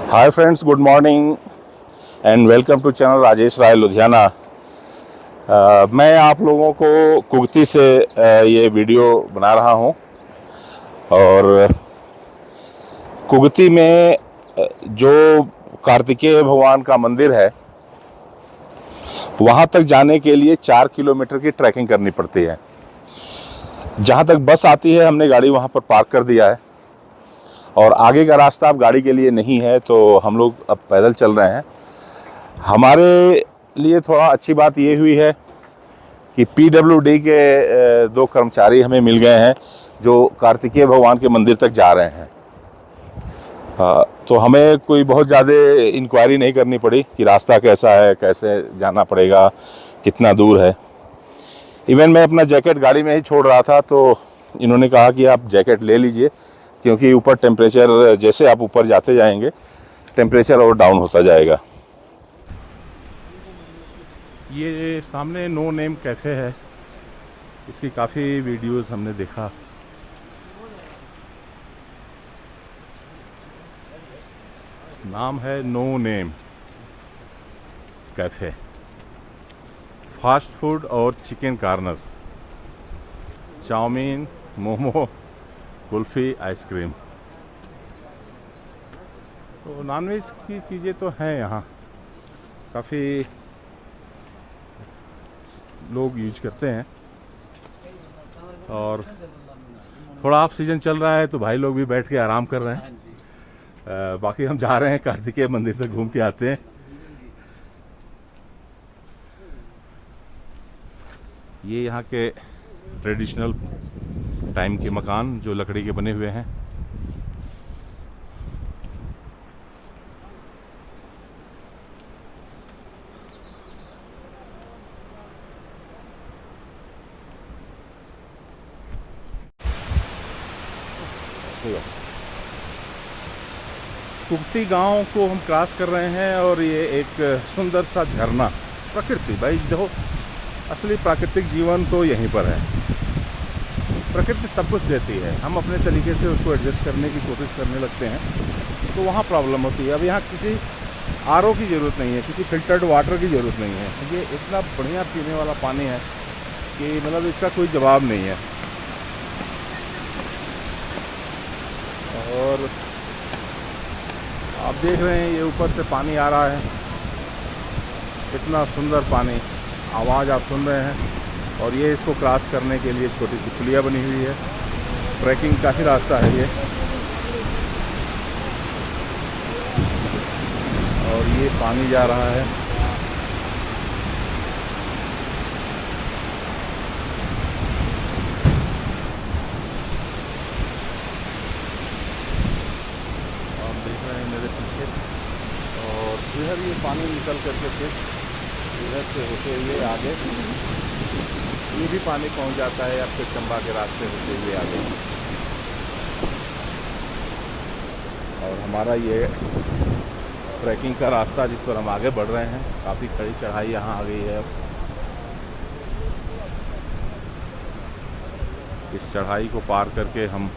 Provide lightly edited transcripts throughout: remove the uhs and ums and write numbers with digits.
Hi friends, good morning and welcome to channel Rajesh Rai Ludhiana. मैं आप लोगों को कुगती से ये वीडियो बना रहा हूँ और कुगती में जो कार्तिकेय भगवान का मंदिर है वहाँ तक जाने के लिए 4 किलोमीटर की ट्रैकिंग करनी पड़ती है। जहाँ तक बस आती है हमने गाड़ी वहाँ पर पार्क कर दिया है और आगे का रास्ता अब गाड़ी के लिए नहीं है, तो हम लोग अब पैदल चल रहे हैं। हमारे लिए थोड़ा अच्छी बात ये हुई है कि PWD के 2 कर्मचारी हमें मिल गए हैं जो कार्तिकेय भगवान के मंदिर तक जा रहे हैं। तो हमें कोई बहुत ज़्यादा इंक्वायरी नहीं करनी पड़ी कि रास्ता कैसा है, कैसे जाना पड़ेगा, कितना दूर है। इवन मैं अपना जैकेट गाड़ी में ही छोड़ रहा था, तो इन्होंने कहा कि आप जैकेट ले लीजिए क्योंकि ऊपर टेम्परेचर, जैसे आप ऊपर जाते जाएंगे टेम्परेचर और डाउन होता जाएगा। ये सामने नो नेम कैफ़े है, इसकी काफ़ी वीडियोस हमने देखा। नाम है no name cafe, fast food और chicken corner, chowmein, momo, kulfi, ice cream. तो नॉनवेज की चीज़ें तो हैं यहाँ, काफ़ी लोग यूज करते हैं और थोड़ा ऑफ सीजन चल रहा है तो भाई लोग भी बैठ के आराम कर रहे हैं। बाकी हम जा रहे हैं कार्तिकेय मंदिर तक, घूम के आते हैं। ये यहाँ के ट्रेडिशनल टाइम के मकान जो लकड़ी के बने हुए हैं। कुगती गांव को हम क्रॉस कर रहे हैं और ये एक सुंदर सा झरना, प्रकृति, भाई देखो असली प्राकृतिक जीवन तो यहीं पर है। प्रकृति सब कुछ देती है, हम अपने तरीके से उसको एडजस्ट करने की कोशिश करने लगते हैं तो वहाँ प्रॉब्लम होती है। अब यहाँ किसी RO की ज़रूरत नहीं है, किसी फिल्टर्ड वाटर की ज़रूरत नहीं है। ये इतना बढ़िया पीने वाला पानी है कि मतलब इसका कोई जवाब नहीं है। और आप देख रहे हैं ये ऊपर से पानी आ रहा है, इतना सुंदर पानी, आवाज़ आप सुन रहे हैं। और ये इसको क्रॉस करने के लिए छोटी सी पुलिया बनी हुई है। ट्रैकिंग का ही रास्ता है ये, और ये पानी जा रहा है। आप देख रहे हैं मेरे पीछे, और इधर ये पानी निकल करके फिर इधर से होते हुए आगे ये भी पानी पहुंच जाता है आपके चंबा के रास्ते होते हुए आगे। और हमारा ये ट्रैकिंग का रास्ता जिस पर हम आगे बढ़ रहे हैं, काफ़ी कड़ी चढ़ाई यहाँ आ गई है। इस चढ़ाई को पार करके हम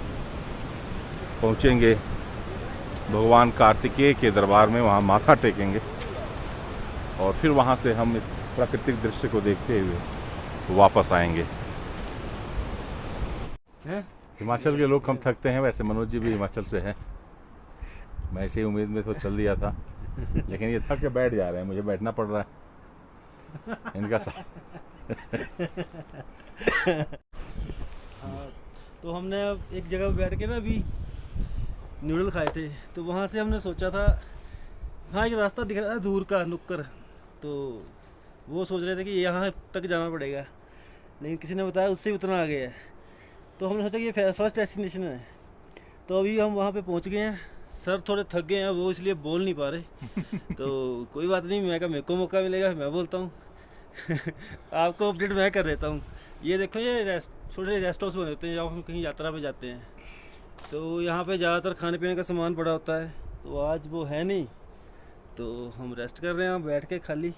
पहुँचेंगे भगवान कार्तिकेय के दरबार में, वहाँ माथा टेकेंगे और फिर वहाँ से हम इस प्राकृतिक दृश्य को देखते हुए वापस आएंगे। हिमाचल के लोग कम थकते हैं, वैसे मनोज जी भी हिमाचल से हैं। मैं इसी उम्मीद में तो चल दिया था, लेकिन ये थक के बैठ जा रहे हैं, मुझे बैठना पड़ रहा है इनका साथ। तो हमने अब एक जगह बैठ के ना अभी नूडल खाए थे, तो वहाँ से हमने सोचा था, हाँ एक रास्ता दिख रहा था दूर का नुक्कड़, तो वो सोच रहे थे कि यहाँ तक जाना पड़ेगा, लेकिन किसी ने बताया उससे उतना आगे है। तो हमने सोचा कि ये फर्स्ट डेस्टिनेशन है। तो अभी हम वहाँ पे पहुँच गए हैं। सर थोड़े थक गए हैं, वो इसलिए बोल नहीं पा रहे। तो कोई बात नहीं, मैं कहा मेरे को मौका मिलेगा मैं बोलता हूँ। आपको अपडेट मैं कर देता हूँ। ये देखो, ये छोटे रेस्ट हाउस बने होते हैं जब हम कहीं यात्रा पे जाते हैं, तो यहाँ पे ज़्यादातर खाने पीने का सामान पड़ा होता है। तो आज वो है नहीं, तो हम रेस्ट कर रहे हैं बैठ के खाली।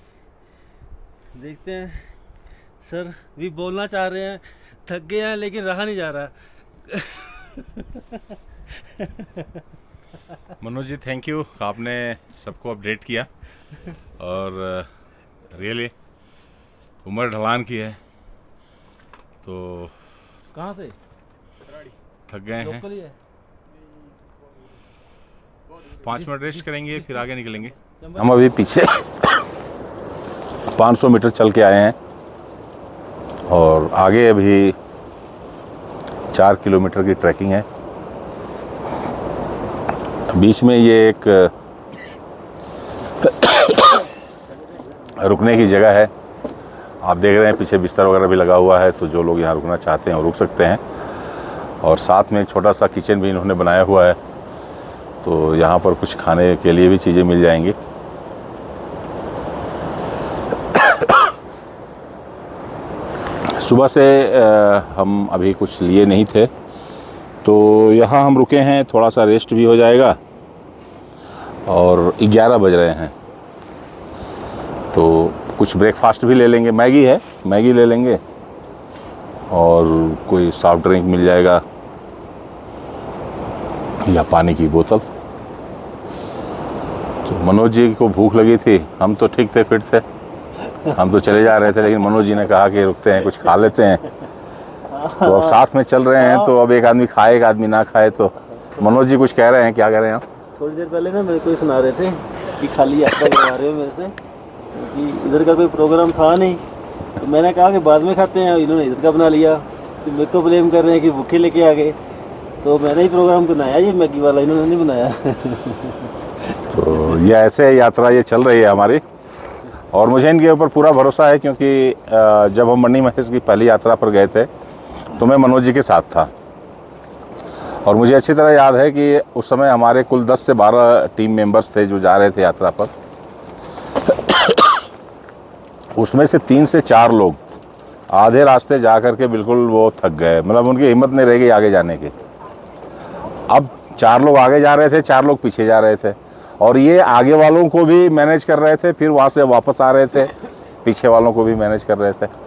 देखते हैं, सर भी बोलना चाह रहे हैं, थक गए हैं लेकिन रहा नहीं जा रहा। मनोज जी थैंक यू, आपने सबको अपडेट किया। और रियली उम्र ढलान की है तो कहाँ से? थक गए हैं। लोकल ही है। 5 मिनट रेस्ट करेंगे फिर आगे निकलेंगे। हम अभी पीछे 500 मीटर चल के आए हैं और आगे अभी 4 किलोमीटर की ट्रैकिंग है। बीच में ये एक रुकने की जगह है, आप देख रहे हैं पीछे बिस्तर वगैरह भी लगा हुआ है, तो जो लोग यहाँ रुकना चाहते हैं वो रुक सकते हैं। और साथ में एक छोटा सा किचन भी इन्होंने बनाया हुआ है, तो यहाँ पर कुछ खाने के लिए भी चीज़ें मिल जाएंगी। सुबह से हम अभी कुछ लिए नहीं थे, तो यहाँ हम रुके हैं, थोड़ा सा रेस्ट भी हो जाएगा। और 11 बज रहे हैं तो कुछ ब्रेकफास्ट भी ले लेंगे। मैगी है, मैगी ले लेंगे और कोई सॉफ्ट ड्रिंक मिल जाएगा या पानी की बोतल। तो मनोज जी को भूख लगी थी, हम तो ठीक थे, फिट थे, हम तो चले जा रहे थे, लेकिन मनोज जी ने कहा कि रुकते हैं, कुछ खा लेते हैं। तो अब साथ में चल रहे हैं, तो अब एक आदमी खाए एक आदमी ना खाए। तो मनोज जी कुछ कह रहे हैं, क्या कह रहे हैं आप? थोड़ी देर पहले ना मेरे को सुना रहे थे कि खाली यात्रा करवा रहे हो मेरे से, क्योंकि इधर का कोई प्रोग्राम था नहीं। तो मैंने कहा कि बाद में खाते हैं, इन्होंने इधर का बना लिया। तो मेरे को ब्लेम कर रहे हैं कि भूखे लेके आ गए। तो मैंने ही प्रोग्राम बनाया, ये मैगी वाला इन्होंने नहीं बनाया। तो ये ऐसे यात्रा ये चल रही है हमारी, और मुझे इनके ऊपर पूरा भरोसा है, क्योंकि जब हम मणि महेश की पहली यात्रा पर गए थे तो मैं मनोज जी के साथ था। और मुझे अच्छी तरह याद है कि उस समय हमारे कुल 10 से 12 टीम मेंबर्स थे जो जा रहे थे यात्रा पर। उसमें से 3 से 4 लोग आधे रास्ते जा कर के बिल्कुल वो थक गए, मतलब उनकी हिम्मत नहीं रह गई आगे जाने की। अब 4 लोग आगे जा रहे थे, 4 लोग पीछे जा रहे थे, और ये आगे वालों को भी मैनेज कर रहे थे, फिर वहाँ से वापस आ रहे थे, पीछे वालों को भी मैनेज कर रहे थे।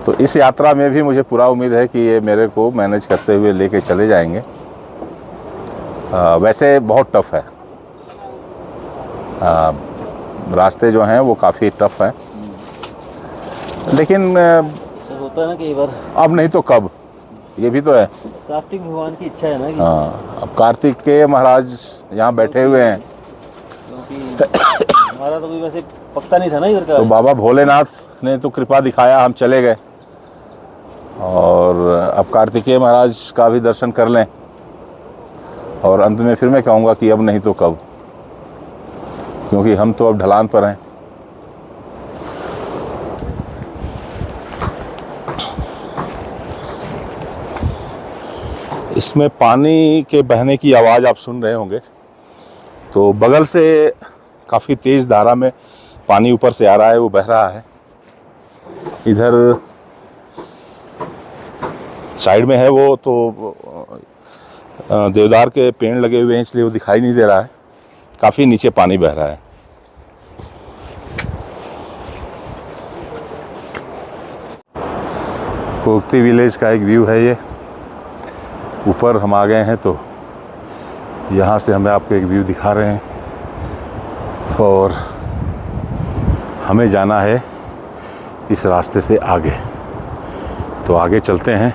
तो इस यात्रा में भी मुझे पूरा उम्मीद है कि ये मेरे को मैनेज करते हुए लेके चले जाएंगे। वैसे बहुत टफ है, रास्ते जो हैं वो काफ़ी टफ हैं, लेकिन होता है ना कई बार, अब नहीं तो कब, ये भी तो है। कार्तिक भगवान की इच्छा है ना कि हाँ, अब कार्तिक के महाराज यहाँ बैठे हुए हैं, क्योंकि हमारा तो कोई वैसे पक्का नहीं था ना इधर का। तो बाबा भोलेनाथ ने तो कृपा दिखाया, हम चले गए। और अब कार्तिकेय महाराज का भी दर्शन कर लें, और अंत में फिर मैं कहूँगा कि अब नहीं तो कब, क्योंकि हम तो अब ढलान पर हैं। इसमें पानी के बहने की आवाज़ आप सुन रहे होंगे, तो बगल से काफ़ी तेज़ धारा में पानी ऊपर से आ रहा है, वो बह रहा है। इधर साइड में है वो तो देवदार के पेड़ लगे हुए हैं, इसलिए वो दिखाई नहीं दे रहा है, काफ़ी नीचे पानी बह रहा है। कोकती विलेज का एक व्यू है ये, ऊपर हम आ गए हैं, तो यहाँ से हमें आपको एक व्यू दिखा रहे हैं। और हमें जाना है इस रास्ते से आगे, तो आगे चलते हैं।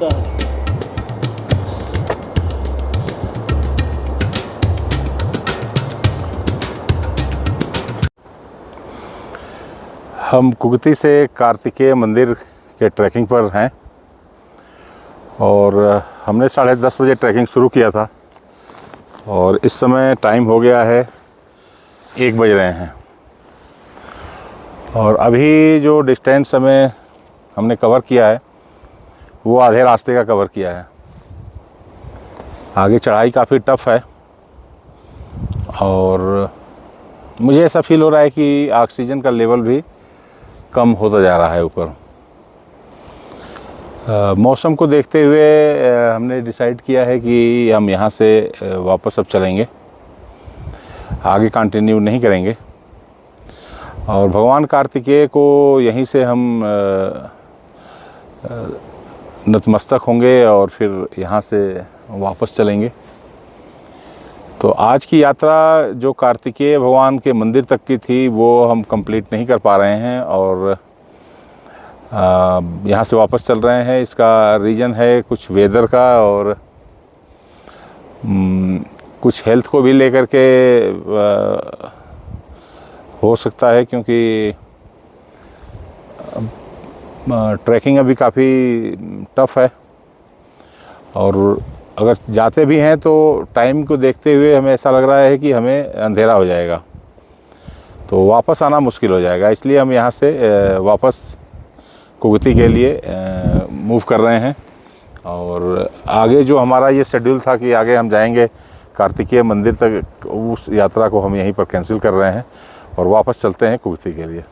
रास्ता है। हम कुगती से कार्तिकेय मंदिर के ट्रैकिंग पर हैं और हमने 10:30 बजे ट्रैकिंग शुरू किया था और इस समय टाइम हो गया है 1 बज रहे हैं। और अभी जो डिस्टेंस हमें हमने कवर किया है वो आधे रास्ते का कवर किया है। आगे चढ़ाई काफ़ी टफ है और मुझे ऐसा फील हो रहा है कि ऑक्सीजन का लेवल भी कम होता जा रहा है ऊपर। मौसम को देखते हुए हमने डिसाइड किया है कि हम यहाँ से वापस अब चलेंगे, आगे कंटिन्यू नहीं करेंगे और भगवान कार्तिकेय को यहीं से हम नतमस्तक होंगे और फिर यहाँ से वापस चलेंगे। तो आज की यात्रा जो कार्तिकेय भगवान के मंदिर तक की थी वो हम कंप्लीट नहीं कर पा रहे हैं और यहाँ से वापस चल रहे हैं। इसका रीज़न है कुछ वेदर का और कुछ हेल्थ को भी लेकर के हो सकता है, क्योंकि ट्रैकिंग अभी काफ़ी टफ़ है और अगर जाते भी हैं तो टाइम को देखते हुए हमें ऐसा लग रहा है कि हमें अंधेरा हो जाएगा, तो वापस आना मुश्किल हो जाएगा। इसलिए हम यहाँ से वापस कुगती के लिए मूव कर रहे हैं और आगे जो हमारा ये शेड्यूल था कि आगे हम जाएंगे कार्तिकेय मंदिर तक, उस यात्रा को हम यहीं पर कैंसिल कर रहे हैं और वापस चलते हैं कुगती के लिए।